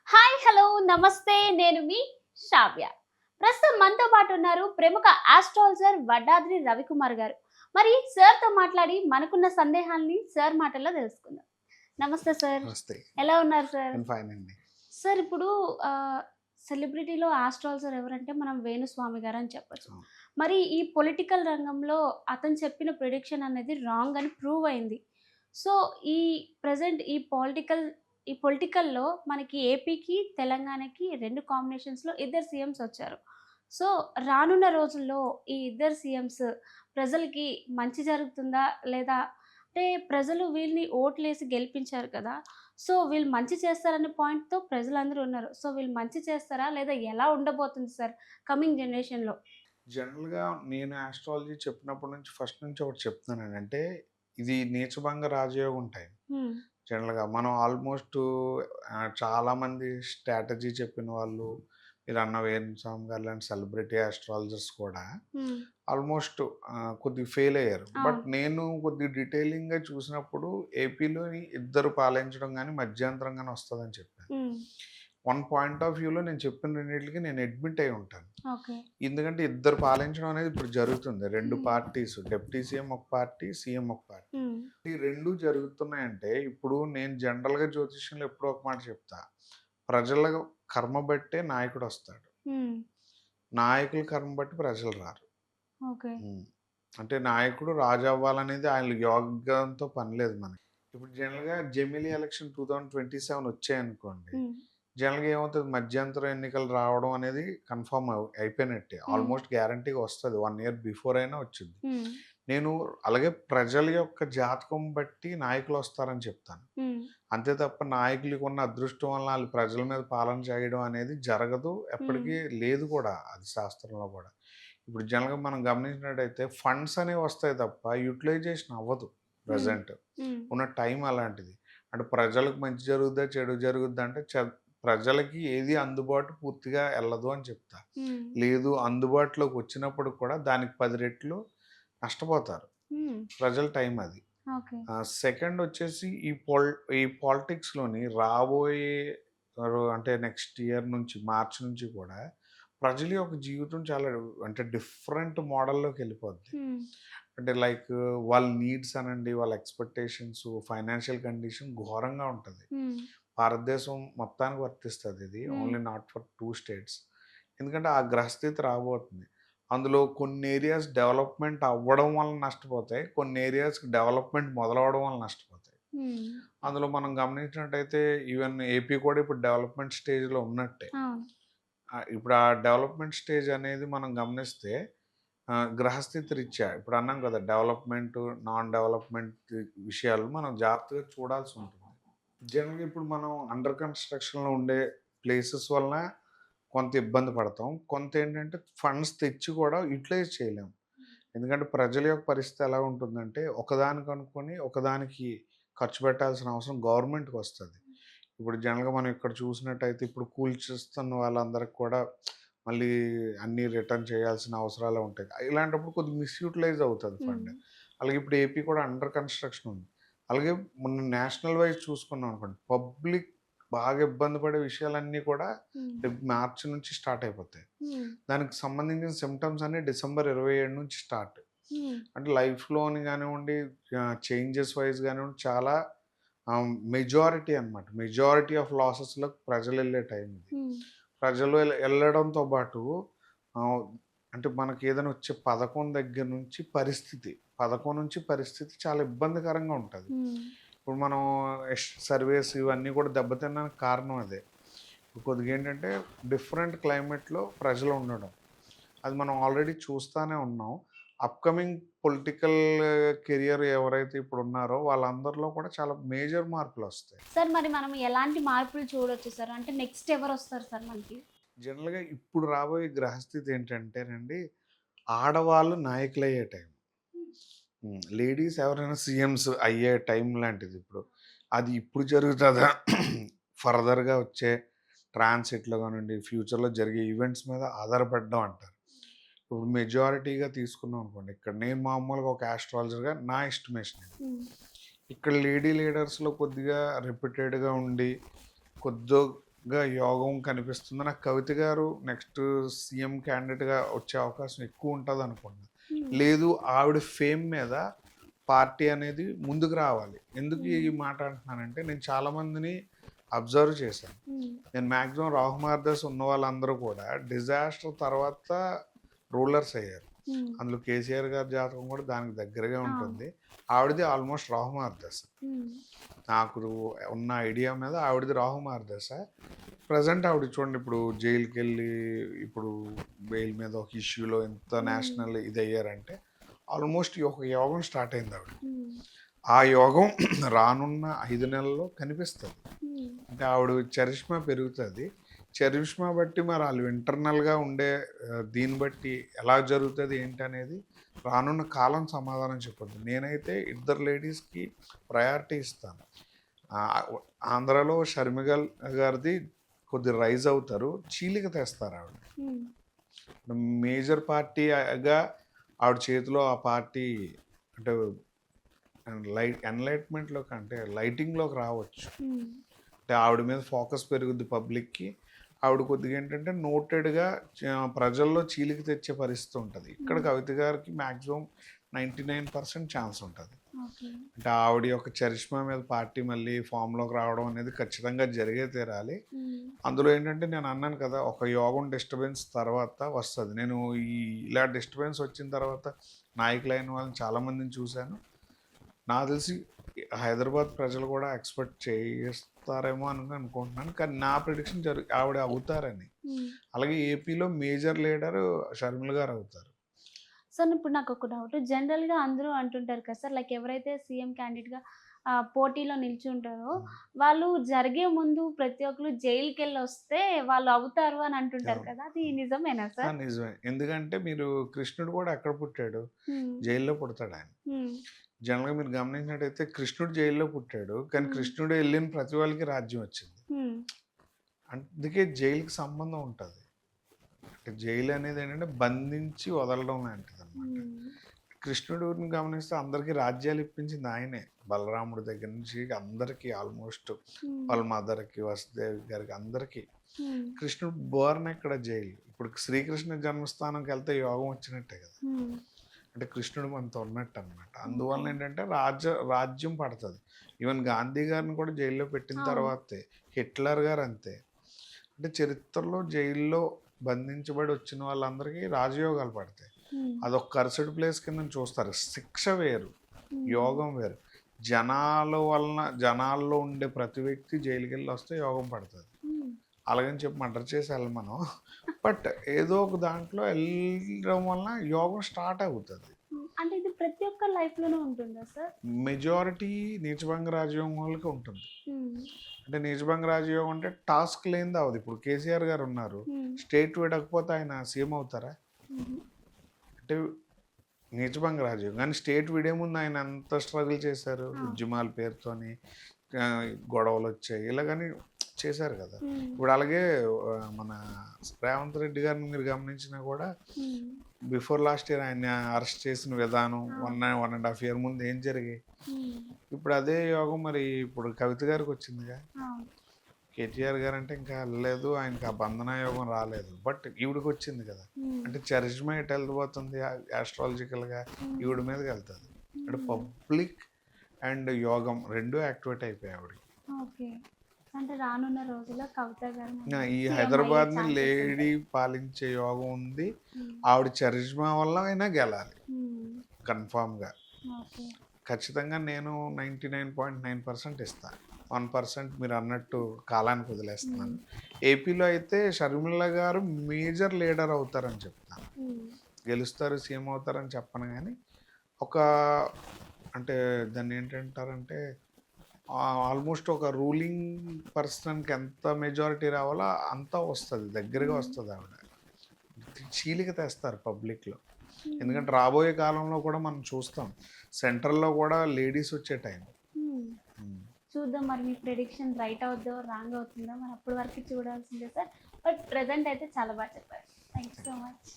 Hi hello నమస్తే నేను మీ శ్రావ్య. ప్రస్తుతం మనతో పాటు ఉన్నారు ప్రముఖ ఆస్ట్రాలజర్ వడ్డాద్రి రవికుమార్ గారు. మరి సార్తో మాట్లాడి మనకున్న సందేహాల్ని సార్ మాటల్లో తెలుసుకుందాం. నమస్తే సార్. నమస్తే. ఎలా ఉన్నారు సార్? ఫైన్ అండి. సార్ ఇప్పుడు సెలబ్రిటీలో ఆస్ట్రాలజర్ ఎవరంటే మనం వేణుస్వామి గారు అని చెప్పొచ్చు. అవును. మరి ఈ పొలిటికల్ రంగంలో అతను చెప్పిన ప్రిడిక్షన్ అనేది రాంగ్ అని ప్రూవ్ అయింది. సో ఈ ప్రెజెంట్ ఈ పొలిటికల్‌లో మనకి ఏపీకి, తెలంగాణకి 2 కాంబినేషన్స్‌లో ఇద్దరు సీఎమ్స్ వచ్చారు. సో రానున్న రోజుల్లో ఈ ఇద్దరు సీఎమ్స్ ప్రజలకి మంచి జరుగుతుందా? లేదా అంటే ప్రజలు వీళ్ళని ఓట్లేసి గెలిపించారు కదా! సో వీళ్ళు మంచి చేస్తారనే పాయింట్‌తో ప్రజలందరూ ఉన్నారు. సో వీళ్ళు మంచి చేస్తారా? లేదా ఎలా ఉండబోతుంది సార్ కమింగ్ జనరేషన్‌లో? జనరల్‌గా నేను ఆస్ట్రాలజీ చెప్పినప్పటి నుంచి ఫస్ట్ నుంచి ఒకటి చెప్తున్నానండి. అంటే ఇది నీచభంగ రాజయోగం టైం. హ్మ్. జనరల్‌గా మనం ఆల్మోస్ట్ చాలామంది స్ట్రాటజీ చెప్పిన వాళ్ళు, మీరన్న వేణుస్వామి గారు లాంటి సెలబ్రిటీ ఆస్ట్రాలజర్స్ కూడా హ్మ్. ఆల్మోస్ట్ కొద్దిగా ఫెయిల్ అయ్యారు. బట్ అవును. నేను కొద్దిగా డీటెయిలింగ్‌గా చూసినప్పుడు ఏపీలోని ఇద్దరు పాలించడం గాని, మధ్యంతరం గాని వస్తదని చెప్పాను. హ్మ్. వన్ పాయింట్ ఆఫ్ వ్యూలో నేను చెప్పిన రెండిట్లకి నేను అడ్మిట్ అయ్యి ఉంటాను. ఓకే. ఎందుకంటే ఇద్దరు పాలించడం అనేది ఇప్పుడు జరుగుతుంది. 2 హ్మ్. పార్టీస్ డిప్యూటీ సీఎం ఒక పార్టీ, సీఎం ఒక పార్టీ. హ్మ్. ఈ 2 జరుగుతున్నాయంటే ఇప్పుడు నేను జనరల్‌గా జ్యోతిష్యంలో ఎప్పుడో ఒక మాట చెప్తా. ప్రజల కర్మ బట్టే నాయకుడొస్తాడు. హ్మ్. నాయకుల కర్మ బట్టి ప్రజలు రారు. ఓకే. హ్మ్. అంటే నాయకుడు రాజు అవ్వాలనేది ఆయన యోగంతో పని లేదు మనకి. ఇప్పుడు జనరల్‌గా జమిలీ ఎలక్షన్ 2027 వచ్చాయనుకోండి. హ్మ్. జనరల్‌గా ఏమవుతది మధ్యంతర ఎన్నికలు రావడం అనేది కన్ఫర్మ్ అయిపోయినట్టే. హ్మ్. ఆల్మోస్ట్ గ్యారంటీగా వస్తది. 1 ఇయర్ బిఫోర్ అయినా వచ్చిద్ది. హ్మ్. నేను అలాగే ప్రజల యొక్క జాతకం బట్టి నాయకులొస్తారని చెప్తాను. హ్మ్. అంతే తప్ప నాయకులకున్న అదృష్టం వలన ఆళ్ళు ప్రజల మీద పాలన చేయడం అనేది జరగదు. హ్మ్. ఎప్పటికీ లేదు కూడా అది శాస్త్రంలో కూడా. ఇప్పుడు జనరల్‌గా మనం గమనించినట్టయితే ఫండ్స్ అనేవి వస్తాయి తప్ప యుటిలైజేషన్ అవ్వదు హ్మ్. ప్రెజెంట్. హ్మ్. ఉన్న టైం అలాంటిది. అంటే ప్రజలకు మంచి జరుగుద్దా? చెడు జరుగుద్దా? అంటే ప్రజలకి ఏది అందుబాటు పూర్తిగా ఎళ్ళదు అని చెప్తా. హ్మ్. లేదు అందుబాటులోకి వచ్చినప్పుడు కూడా దానికి 10 రెట్లు నష్టపోతారు. హ్మ్. ప్రజల టైం అది. ఓకే. సెకండ్ వచ్చేసి ఈ పాలిటిక్స్‌లోని రాబోయే అంటే నెక్స్ట్ ఇయర్ నుంచి మార్చ్ నుంచి కూడా ప్రజల యొక్క జీవితం చాలా అంటే డిఫరెంట్ మోడల్‌లోకెళ్ళిపోద్ది. హ్మ్. అంటే లైక్ వాళ్ళ నీడ్స్ అనండి, వాళ్ళ ఎక్స్‌పెక్టేషన్స్, ఫైనాన్షియల్ కండిషన్ ఘోరంగా ఉంటది. హ్మ్. భారతదేశం మొత్తానికి వర్తిస్తదిది. హ్మ్. Only not for 2 states. ఎందుకంటే ఆ గ్రహస్థితి రాబోతుంది. అందులో కొన్ని ఏరియాస్ డెవలప్‌మెంట్ అవ్వడం వలన నష్టపోతాయి. కొన్ని ఏరియాస్‌కి డెవలప్‌మెంట్ మొదలవ్వడం వలన నష్టపోతాయి. హ్మ్. అందులో మనం గమనించినట్టయితే ఈవెన్ ఏపీ కూడా ఇప్పుడు డెవలప్‌మెంట్ స్టేజ్‌లో ఉన్నట్టే. అవును. ఇప్పుడు ఆ డెవలప్‌మెంట్ స్టేజ్ అనేది మనం గమనిస్తే గ్రహస్థితి రీత్యా ఇప్పుడు అన్నాం కదా! డెవలప్‌మెంట్, నాన్ డెవలప్‌మెంట్ విషయాలు మనం జాగ్రత్తగా చూడాల్సి ఉంటుంది. జనరల్‌గా ఇప్పుడు మనం అండర్ కన్‌స్ట్రక్షన్‌లో ఉండే ప్లేసెస్ వలన కొంత ఇబ్బంది పడతాం. కొంతేంటంటే ఫండ్స్ తెచ్చి కూడా యుటిలైజ్ చేయలేం. ఎందుకంటే ప్రజల యొక్క పరిస్థితి ఎలా ఉంటుందంటే, ఒకదానికి అనుకోని ఒకదానికి ఖర్చు పెట్టాల్సిన అవసరం గవర్నమెంట్‌కొస్తది. ఇప్పుడు జనరల్‌గా మనం ఇక్కడ చూసినట్టయితే ఇప్పుడు కూల్చేస్తున్న వాళ్ళందరికి కూడా మళ్ళీ అన్నీ రిటర్న్ చేయాల్సిన అవసరాలే ఉంటాయి. ఇలాంటప్పుడు కొద్దిగా మిస్‌యూటిలైజ్ అవుతది హ్మ్. ఫండ్. అలాగే ఇప్పుడు ఏపీ కూడా అండర్ కన్‌స్ట్రక్షన్ ఉంది. అలాగే మొన్న నేషనల్ వైస్ చూసుకున్నాం అనుకోండి. పబ్లిక్ బాగా ఇబ్బంది పడే విషయాలన్నీ కూడా హ్మ్. రేపు మార్చి నుంచి స్టార్ట్ అయిపోతాయి. హ్మ్. దానికి సంబంధించిన సిమ్టమ్స్ అన్నీ డిసెంబర్ 27 నుంచి స్టార్ట్. హ్మ్. అంటే లైఫ్‌లోని గానివ్వండి, చేంజెస్ వైస్ గానివ్వండి చాలా మెజారిటీ అనమాట. మెజారిటీ ఆఫ్ లాసెస్‌లోకి ప్రజలెళ్ళే టైం ఇది. హ్మ్. ప్రజలు ఎళ్ళడంతో పాటు ఆహ్, అంటే మనకేదైనా వచ్చే పథకం దగ్గర నుంచి పరిస్థితి, పథకం నుంచి పరిస్థితి చాలా ఇబ్బందికరంగా ఉంటది. హ్మ్. ఇప్పుడు మనం సర్వేస్ ఇవన్నీ కూడా దెబ్బతినడానికి కారణం అదే. ఇప్పుడు కొద్దిగా ఏంటంటే డిఫరెంట్ క్లైమేట్‌లో ప్రజలు ఉండడం. అది మనం ఆల్రెడీ చూస్తానే ఉన్నాం. అప్‌కమింగ్ పొలిటికల్ కెరియర్ ఎవరైతే ఇప్పుడున్నారో వాళ్ళందరిలో కూడా చాలా మేజర్ మార్పులొస్తాయి. సార్ మరి మనం ఎలాంటి మార్పులు చూడొచ్చు సార్? అంటే నెక్స్ట్ ఎవరొస్తారు సార్ మనకి? జనరల్‌గా ఇప్పుడు రాబోయే గ్రహస్థితి ఏంటంటేనండి, ఆడవాళ్ళు నాయకులయ్యే టైం. లేడీస్ ఎవరైనా సీఎమ్స్ అయ్యే టైం లాంటిదిప్పుడు. అది ఇప్పుడు జరుగుతదా? ఫర్దర్‌గా వచ్చే ట్రాన్సిట్‌లో గానివ్వండి, ఫ్యూచర్‌లో జరిగే ఈవెంట్స్ మీద ఆధారపడడం అంటారు. ఇప్పుడు మెజారిటీగా తీసుకున్నాం అనుకోండి, ఇక్కడ నేను మామూలుగా ఒక యాస్ట్రాలజర్‌గా నా ఎస్టిమేషన్ ఇది. హ్మ్. ఇక్కడ లేడీ లీడర్స్‌లో కొద్దిగా రెప్యూటెడ్‌గా ఉండి, కొద్దో యోగం కనిపిస్తుంది. నాకు కవిత గారు నెక్స్ట్ సీఎం క్యాండిడేట్‌గా వచ్చే అవకాశం ఎక్కువ ఉంటదనుకుంటున్నా. హ్మ్. లేదు ఆవిడ ఫేమ్ మీద పార్టీ అనేది ముందుకు రావాలి. ఎందుకు ఈ హ్మ్. మాట అంటున్నానంటే నేను చాలామందిని అబ్జర్వ్ చేశాను. హ్మ్. నేను మాక్సిమం రాహు మహర్దశ ఉన్న వాళ్ళందరూ కూడా డిజాస్టర్ తర్వాత రూలర్స్ అయ్యారు. హ్మ్. అందులో కేసీఆర్ గారి జాతకం కూడా దానికి దగ్గరగా అవును. ఉంటుంది. ఆవిడది ఆల్మోస్ట్ రాహు మహర్దశ. హ్మ్. నాకు ఉన్న ఐడియా మీద ఆవిడది రాహు మహర్దశ. ప్రెజెంట్ ఆవిడ చూడండి ఇప్పుడు జైలుకెళ్ళి ఇప్పుడు బెయిల్ మీద ఒక ఇష్యూలో ఎంత హ్మ్. నేషనల్ ఇదయ్యారంటే ఆల్మోస్ట్ ఒక యోగం స్టార్ట్ అయింది ఆవిడ. హ్మ్. ఆ యోగం రానున్న 5 నెలల్లో కనిపిస్తది. హ్మ్. అంటే ఆవిడ చరిష్మా పెరుగుతది. చరిష్మా బట్టి మరి ఆళ్ళు ఇంటర్నల్‌గా ఉండే దీన్ని బట్టి ఎలా జరుగుతది ఏంటనేది రానున్న కాలం సమాధానం చెప్పొద్దు. నేనైతే ఇద్దరు లేడీస్‌కి ప్రయారిటీ ఇస్తాను. ఆహ్, ఆంధ్రాలో షర్మిగల్ గారిది కొద్దిగా రైజ్ అవుతారు. చీలిక తెస్తారావిడ. హ్మ్. మేజర్ పార్టీగా ఆవిడ చేతిలో ఆ పార్టీ అంటే ఎన్‌లైట్‌మెంట్‌లోకి అంటే లైటింగ్‌లోకి రావచ్చు. హ్మ్. అంటే ఆవిడ మీద ఫోకస్ పెరుగుద్ది పబ్లిక్‌కి. ఆవిడ కొద్దిగా ఏంటంటే నోటెడ్‌గా ప్రజల్లో చీలిక తెచ్చే పరిస్థితి ఉంటది. ఇక్కడ హ్మ్. కవిత గారికి మాక్సిమం 99% ఛాన్స్ ఉంటది. ఓకే. అంటే ఆవిడ యొక్క చరిష్మా మీద పార్టీ మళ్ళీ ఫామ్‌లోకి రావడం అనేది ఖచ్చితంగా జరిగే తీరాలి. హ్మ్. అందులో ఏంటంటే నేను అన్నాను కదా! ఒక యోగం డిస్టర్బెన్స్ తర్వాత వస్తది. నేను ఇలా డిస్టర్బెన్స్ వచ్చిన తర్వాత నాయకులైన వాళ్ళని చాలామందిని చూశాను. నాకు తెలిసి హైదరాబాద్ ప్రజలు కూడా ఎక్స్‌పెక్ట్ చేస్తారేమో అని అనుకుంటున్నాను. కానీ నా ప్రిడిక్షన్ ఆవిడ అవుతారని. హ్మ్. అలాగే ఏపీలో మేజర్ లీడరు షర్మిల గారు అవుతారు. సార్ ఇప్పుడు నాకొక డౌట్. జనరల్‌గా అందరూ అంటుంటారు కదా సార్! లైక్ ఎవరైతే సీఎం క్యాండిడేట్‌గా పోటీలో నిల్చుంటారో, హ్మ్. వాళ్ళు జరిగే ముందు ప్రతి ఒక్కళ్ళు జైలుకెళ్ళొస్తే వాళ్ళు అవుతారు అని అంటుంటారు అవును. కదా! అది నిజమేనా సార్? నిజమే. ఎందుకంటే మీరు కృష్ణుడు కూడా ఎక్కడ పుట్టాడు? హ్మ్. జైల్లో పుడతాడాయన. హ్మ్. జనరల్‌గా మీరు గమనించినట్టయితే కృష్ణుడు జైల్లో పుట్టాడు. కానీ హ్మ్. కృష్ణుడు ఎళ్ళిన ప్రతి వాళ్ళకి రాజ్యం వచ్చింది. హ్మ్. అందుకే జైలుకి సంబంధం ఉంటది. అంటే జైలు అనేది ఏంటంటే బంధించి వదలడం లాంటిదనమాట. హ్మ్. కృష్ణుడిని గమనిస్తే అందరికీ రాజ్యాలు ఇప్పించింది ఆయనే. బలరాముడి దగ్గర నుంచి అందరికీ ఆల్మోస్ట్ హ్మ్. వాళ్ళ మదర్‌కి, వసుదేవి గారికి అందరికీ. హ్మ్. కృష్ణుడు బోర్న్ ఎక్కడ జైలు. ఇప్పుడు శ్రీకృష్ణ జన్మస్థానంకెళ్తే యోగం వచ్చినట్టే కదా! హ్మ్. అంటే కృష్ణుడు మనతో ఉన్నట్టనమాట. ఓకే. అందువలన ఏంటంటే రాజ్యం పడతది. ఈవెన్ గాంధీ గారిని కూడా జైల్లో పెట్టిన అవును. తర్వాతే, హిట్లర్ గారు అంతే. అంటే చరిత్రలో జైల్లో బంధించబడి వచ్చిన వాళ్ళందరికీ రాజయోగాలు పడతాయి. హ్మ్. అదొక కర్స్డ్ ప్లేస్ కింద చూస్తారు. శిక్ష వేరు, హ్మ్. యోగం వేరు. జనాల్లో ఉండే ప్రతి వ్యక్తి జైలుకెళ్ళి వస్తే యోగం పడతది. హ్మ్. అలాగని చెప్పి మర్డర్ చేసి ఎళ్ళం మనం. బట్ ఏదో ఒక దాంట్లో ఎళ్ళడం వలన యోగం స్టార్ట్ అవుతది. హ్మ్. అంటే ఇది ప్రతి ఒక్కరి లైఫ్‌లోనూ ఉంటుందా సార్? మెజారిటీ నీచభంగ రాజయోగం వాళ్ళకి ఉంటుంది. హ్మ్. అంటే నీచభంగ రాజయోగం అంటే టాస్క్ లేనిది అవ్వదు. ఇప్పుడు కేసీఆర్ గారు ఉన్నారు. హ్మ్. స్టేట్ విడకపోతే ఆయన సీఎం అవుతారా? హుహు. అంటే నీచభంగ రాజయోగం. కానీ స్టేట్ విడే ముందు ఆయన ఎంత స్ట్రగుల్ చేశారు. ఆ! ఉద్యమాల పేరుతోని గొడవలొచ్చాయి. ఇలాగని చేశారు కదా! హ్మ్. ఇప్పుడు అలాగే మన రేవంత్ రెడ్డి గారిని మీరు గమనించినా కూడా హ్మ్. బిఫోర్ లాస్ట్ ఇయర్ ఆయన్ని అరెస్ట్ చేసిన విధానం అవును. 1.5 ఇయర్ ముందు ఏం జరిగాయి? హ్మ్. ఇప్పుడు అదే యోగం మరి ఇప్పుడు కవిత గారికొచ్చిందిగా. అవును. కేటీఆర్ గారంటే ఇంకా ఎళ్ళలేదు. ఆయనకి ఆ బంధన యోగం రాలేదు. బట్ ఈవిడకొచ్చింది కదా! హ్మ్. అంటే చరిష్మా ఎటెళ్ళబోతుంది యాస్ట్రాలజికల్‌గా హ్మ్. ఈవిడ మీదకెళ్తది. అంటే హ్మ్. పబ్లిక్ అండ్ యోగం 2 యాక్టివేట్ అయిపోయాయి ఆవిడకి. ఓకే. అంటే రానున్న రోజుల్లో కవిత గారు మనకి ఈ సీఎం అయ్యే హైదరాబాద్‌ని ఛాన్సెస్ లేడీ ఉంటాయి. పాలించే యోగం ఉంది. హ్మ్. ఆవిడ చరిష్మా వల్ల అయినా గెలాలి హ్మ్. కన్ఫర్మ్‌గా. ఓకే. ఖచ్చితంగా నేను 99.9% ఇస్తా. 1% మీరన్నట్టు కాలానికి హ్మ్. వదిలేస్తున్నాను. ఏపీలో అయితే షర్మిల గారు మేజర్ లీడర్ అవుతారని చెప్తాను. హ్మ్. గెలుస్తారు, సీఎం అవుతారని చెప్పను గానీ, ఒక అంటే దాన్నేంటంటారంటే ఆల్మోస్ట్ ఒక రూలింగ్ పర్సన్‌కి ఎంత మెజారిటీ రావాలో అంతా వస్తది. దగ్గరగా హ్మ్. వస్తదావిడ. చీలిక తెస్తారు పబ్లిక్‌లో. హ్మ్. ఎందుకంటే రాబోయే కాలంలో కూడా మనం చూస్తాం. సెంట్రల్‌లో కూడా లేడీస్ వచ్చే టైం. హ్మ్. హ్మ్. చూద్దాం మరి మీ ప్రిడిక్షన్ రైట్ అవుద్దో, రాంగ్ అవుతుందో మరి అప్పటి వరకు చూడాల్సిందే సార్. బట్ ప్రెజెంట్ అయితే చాలా చెప్పారు. Thank you so much.